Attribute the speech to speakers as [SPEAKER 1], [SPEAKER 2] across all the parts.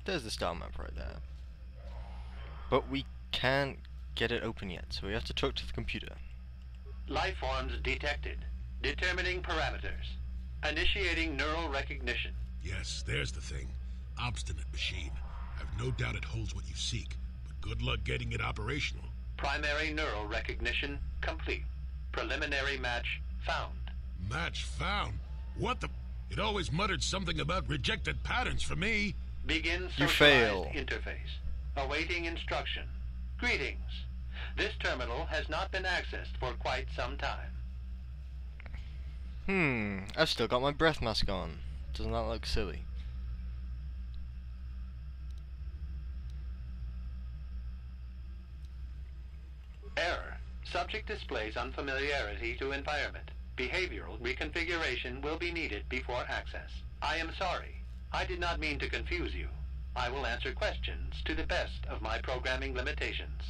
[SPEAKER 1] There's the star map right there. But we can't get it open yet, so we have to talk to the computer.
[SPEAKER 2] Life forms detected. Determining parameters. Initiating neural recognition.
[SPEAKER 3] Yes, there's the thing. Obstinate machine. I've no doubt it holds what you seek, but good luck getting it operational.
[SPEAKER 2] Primary neural recognition complete. Preliminary match found.
[SPEAKER 3] Match found? What the... It always muttered something about rejected patterns for me.
[SPEAKER 2] Begin
[SPEAKER 1] You
[SPEAKER 2] socialized
[SPEAKER 1] fail.
[SPEAKER 2] interface. Awaiting instruction. Greetings. This terminal has not been accessed for quite some time.
[SPEAKER 1] I've still got my breath mask on. Doesn't that look silly?
[SPEAKER 2] Error. Subject displays unfamiliarity to environment. Behavioral reconfiguration will be needed before access. I am sorry. I did not mean to confuse you. I will answer questions to the best of my programming limitations.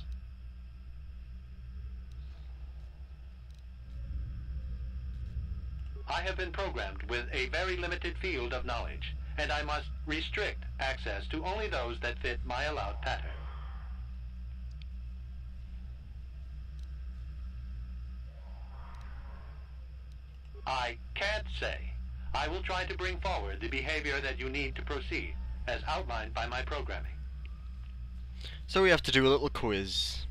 [SPEAKER 2] I have been programmed with a very limited field of knowledge, and I must restrict access to only those that fit my allowed pattern. I can't say. I will try to bring forward the behavior that you need to proceed, as outlined by my programming.
[SPEAKER 1] So we have to do a little quiz.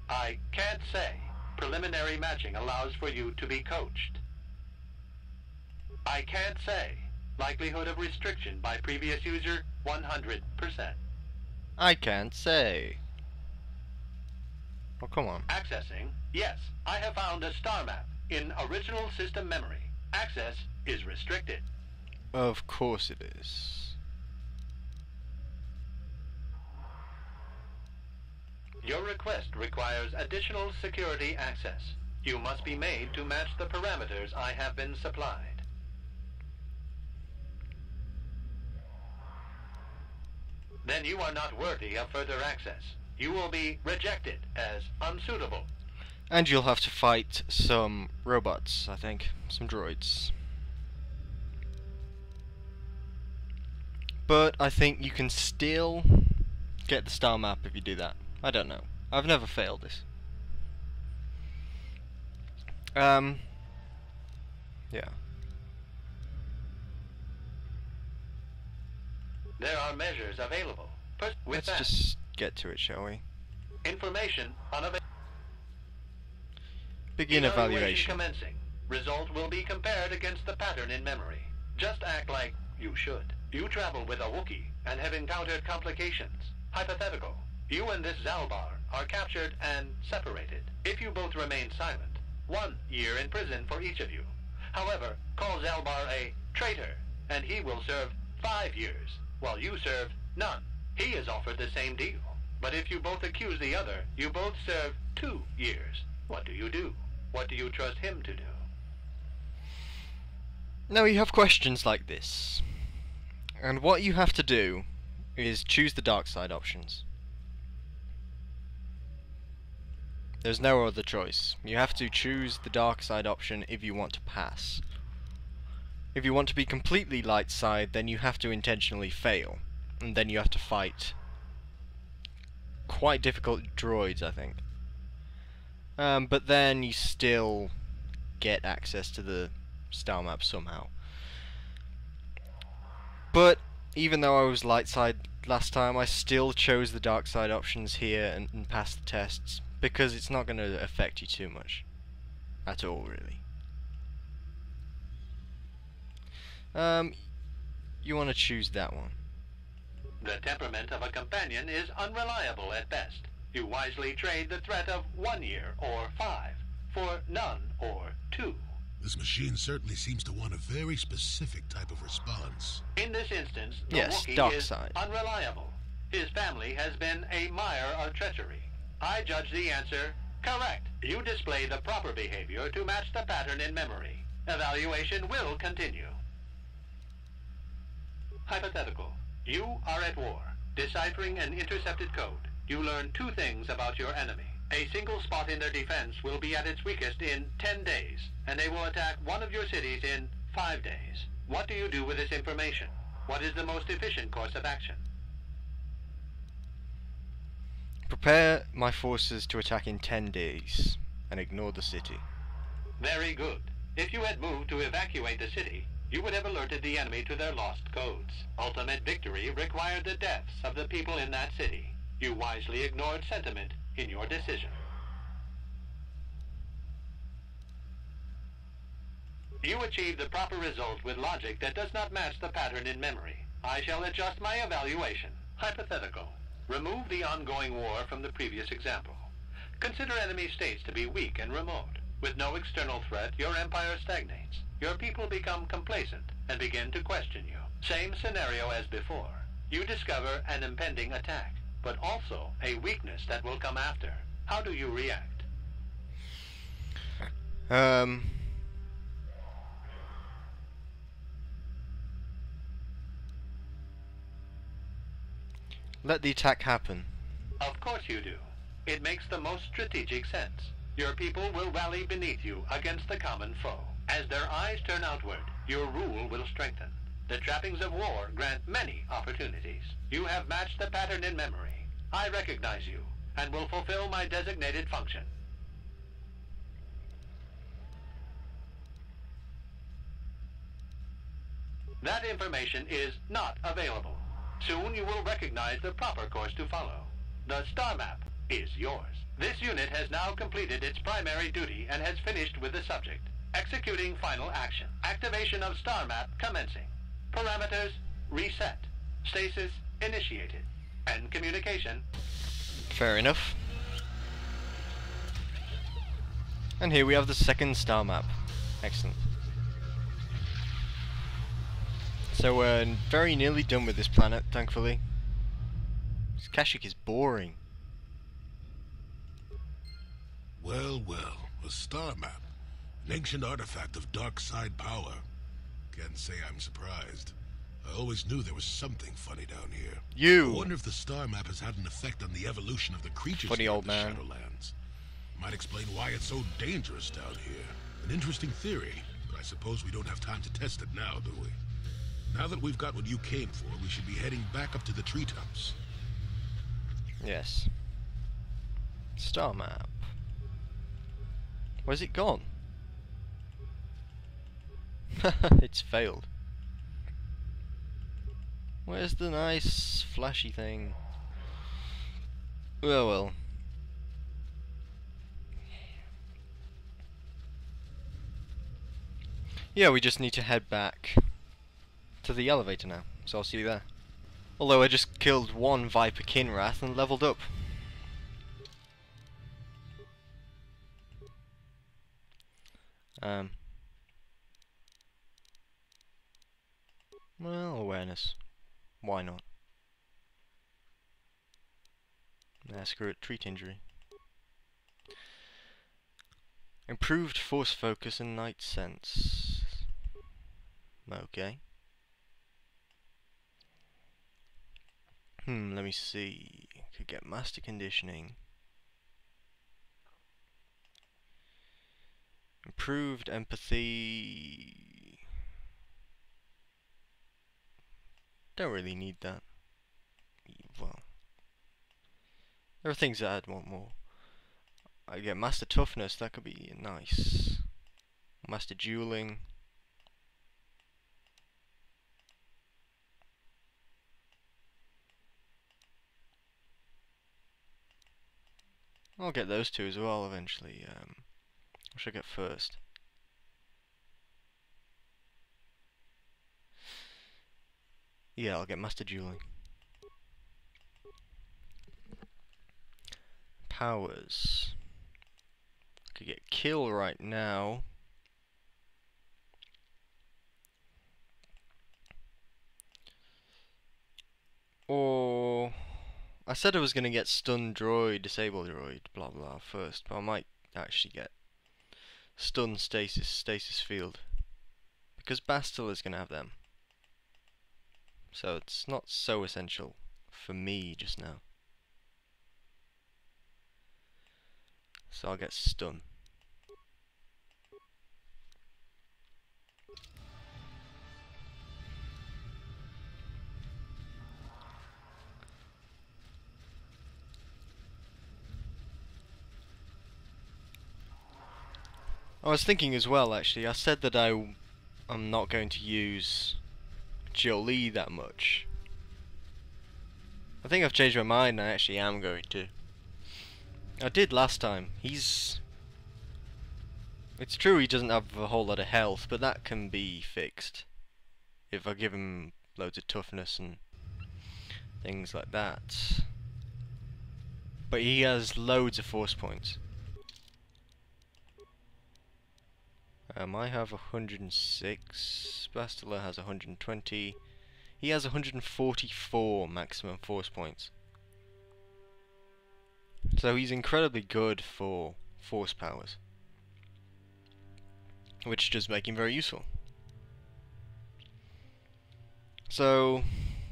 [SPEAKER 2] I can't say. Preliminary matching allows for you to be coached. I can't say. Likelihood of restriction by previous user, 100%.
[SPEAKER 1] I can't say. Oh, come on.
[SPEAKER 2] Accessing, yes, I have found a star map in original system memory. Access is restricted.
[SPEAKER 1] Of course it is.
[SPEAKER 2] Your request requires additional security access. You must be made to match the parameters I have been supplied. Then you are not worthy of further access. You will be rejected as unsuitable.
[SPEAKER 1] And you'll have to fight some robots, I think. Some droids. But I think you can still get the star map if you do that. I don't know. I've never failed this. Yeah.
[SPEAKER 2] There are measures available. With
[SPEAKER 1] Let's
[SPEAKER 2] that,
[SPEAKER 1] just get to it, shall we?
[SPEAKER 2] information unavailable.
[SPEAKER 1] Begin evaluation.
[SPEAKER 2] Commencing. Result will be compared against the pattern in memory. Just act like you should. You travel with a Wookiee and have encountered complications. Hypothetical. You and this Zalbar are captured and separated. If you both remain silent, 1 year in prison for each of you. However, call Zalbar a traitor, and he will serve 5 years, while you serve none. He is offered the same deal. But if you both accuse the other, you both serve 2 years. What do you do? What do you trust him to do?
[SPEAKER 1] Now you have questions like this. And what you have to do is choose the dark side options. There's no other choice. You have to choose the dark side option if you want to pass. If you want to be completely light side, then you have to intentionally fail. And then you have to fight quite difficult droids, I think. But then you still get access to the star map somehow. But even though I was light side last time, I still chose the dark side options here and passed the tests, because it's not going to affect you too much. At all, really. You want to choose that one.
[SPEAKER 2] The temperament of a companion is unreliable at best. You wisely trade the threat of 1 year or 5 for none or 2.
[SPEAKER 3] This machine certainly seems to want a very specific type of response.
[SPEAKER 2] In this instance, the
[SPEAKER 1] Yes,
[SPEAKER 2] Wookiee
[SPEAKER 1] dark
[SPEAKER 2] is
[SPEAKER 1] side.
[SPEAKER 2] unreliable. His family has been a mire of treachery. I judge the answer correct. You display the proper behavior to match the pattern in memory. Evaluation will continue. Hypothetical. You are at war, deciphering an intercepted code. You learn 2 things about your enemy. A single spot in their defense will be at its weakest in 10 days, and they will attack one of your cities in 5 days. What do you do with this information? What is the most efficient course of action?
[SPEAKER 1] Prepare my forces to attack in 10 days and ignore the city.
[SPEAKER 2] Very good. If you had moved to evacuate the city, you would have alerted the enemy to their lost codes. Ultimate victory required the deaths of the people in that city. You wisely ignored sentiment in your decision. You achieved the proper result with logic that does not match the pattern in memory. I shall adjust my evaluation. Hypothetical. Remove the ongoing war from the previous example. Consider enemy states to be weak and remote. With no external threat, your empire stagnates. Your people become complacent and begin to question you. Same scenario as before. You discover an impending attack, but also a weakness that will come after. How do you react?
[SPEAKER 1] Let the attack happen.
[SPEAKER 2] Of course you do. It makes the most strategic sense. Your people will rally beneath you against the common foe. As their eyes turn outward, your rule will strengthen. The trappings of war grant many opportunities. You have matched the pattern in memory. I recognize you, and will fulfill my designated function. That information is not available. Soon you will recognize the proper course to follow. The Star Map is yours. This unit has now completed its primary duty and has finished with the subject. Executing final action. Activation of Star Map commencing. Parameters reset. Stasis initiated. End communication.
[SPEAKER 1] Fair enough. And here we have the second star map. Excellent. So we're very nearly done with this planet, thankfully. This Kashyyyk is boring.
[SPEAKER 3] Well, well, a star map. An ancient artifact of dark side power. Can't say I'm surprised. I always knew there was something funny down here. I wonder if the star map has had an effect on the evolution of the creatures
[SPEAKER 1] Funny
[SPEAKER 3] here
[SPEAKER 1] old
[SPEAKER 3] in the
[SPEAKER 1] man.
[SPEAKER 3] Shadowlands. Might explain why it's so dangerous down here. An interesting theory, but I suppose we don't have time to test it now, do we? Now that we've got what you came for, we should be heading back up to the treetops.
[SPEAKER 1] Yes. Star map. Where's it gone? It's failed. Where's the nice flashy thing? Oh well. Yeah, we just need to head back to the elevator now, so I'll see you there. Although I just killed one Viper Kinrath and leveled up. Well, awareness. Why not? Nah, screw it, treat injury. Improved force focus and night sense. Okay. Let me see. Could get master conditioning. Improved empathy. Don't really need that. Well, there are things that I'd want more. I get master toughness, that could be nice. Master dueling. I'll get those two as well eventually. What should I get first? Yeah, I'll get master dueling. Powers. Could get kill right now. Or I said I was gonna get stun droid, disable droid, blah blah first, but I might actually get stun stasis field. Because Bastille is gonna have them. So it's not so essential for me just now. So I'll get stun. I was thinking as well, actually. I said that I'm not going to use Jolie that much. I think I've changed my mind and I actually am going to. I did last time. It's true he doesn't have a whole lot of health, but that can be fixed if I give him loads of toughness and things like that. But he has loads of force points. I have 106, Bastila has 120, he has 144 maximum force points. So he's incredibly good for force powers, which does make him very useful. So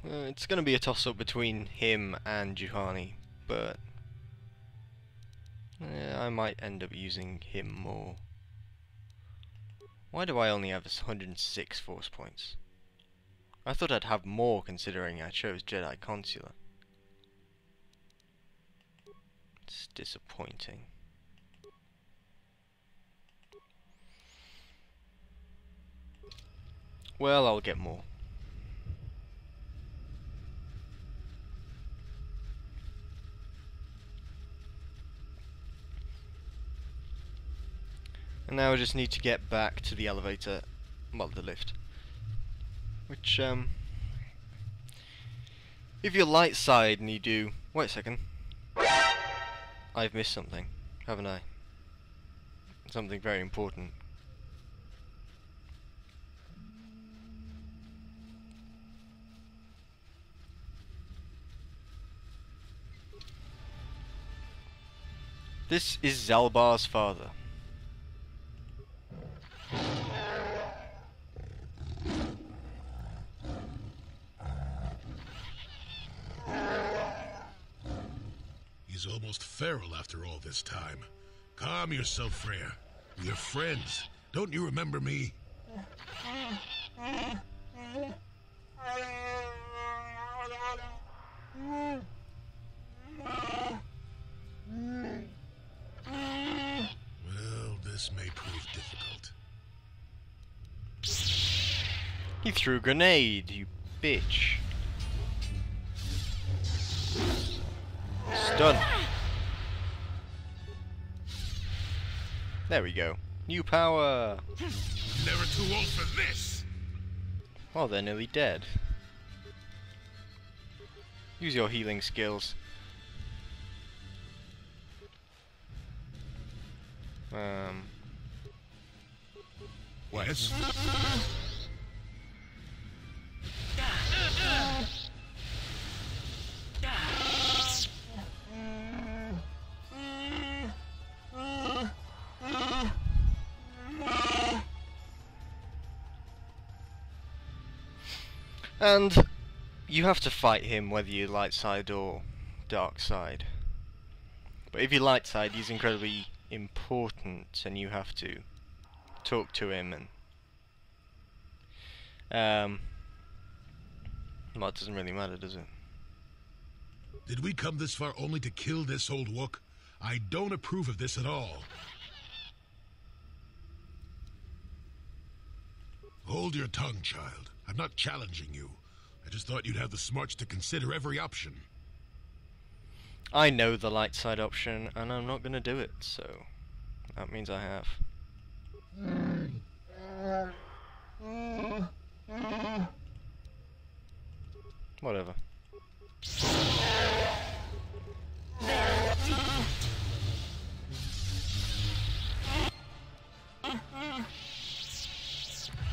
[SPEAKER 1] it's going to be a toss-up between him and Juhani, but I might end up using him more. Why do I only have 106 force points? I thought I'd have more considering I chose Jedi Consular. It's disappointing. Well, I'll get more. And now I just need to get back to the elevator, well, the lift. Which, if you're light side and you do... Wait a second. I've missed something, haven't I? Something very important. This is Zalbar's father.
[SPEAKER 3] He's almost feral after all this time. Calm yourself, Freyyr. We're friends. Don't you remember me? Well, this may prove difficult.
[SPEAKER 1] He threw a grenade, you bitch. Stun. There we go. New power.
[SPEAKER 3] Never too old for this.
[SPEAKER 1] Well, they're nearly dead. Use your healing skills.
[SPEAKER 3] Yes?
[SPEAKER 1] And you have to fight him whether you're light side or dark side. But if you're light side, he's incredibly important and you have to talk to him and well, it doesn't really matter, does it?
[SPEAKER 3] Did we come this far only to kill this old wook? I don't approve of this at all. Hold your tongue, child. I'm not challenging you. I just thought you'd have the smarts to consider every option.
[SPEAKER 1] I know the light side option, and I'm not gonna do it, so that means I have. Whatever.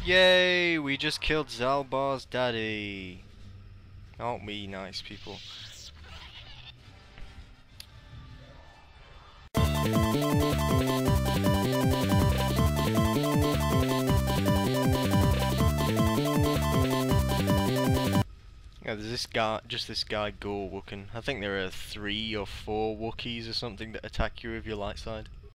[SPEAKER 1] Yay! We just killed Zalbar's daddy. Aren't we nice people? Yeah, there's this guy, just this guy Gore Wookin. I think there are 3 or 4 Wookiees or something that attack you with your light side.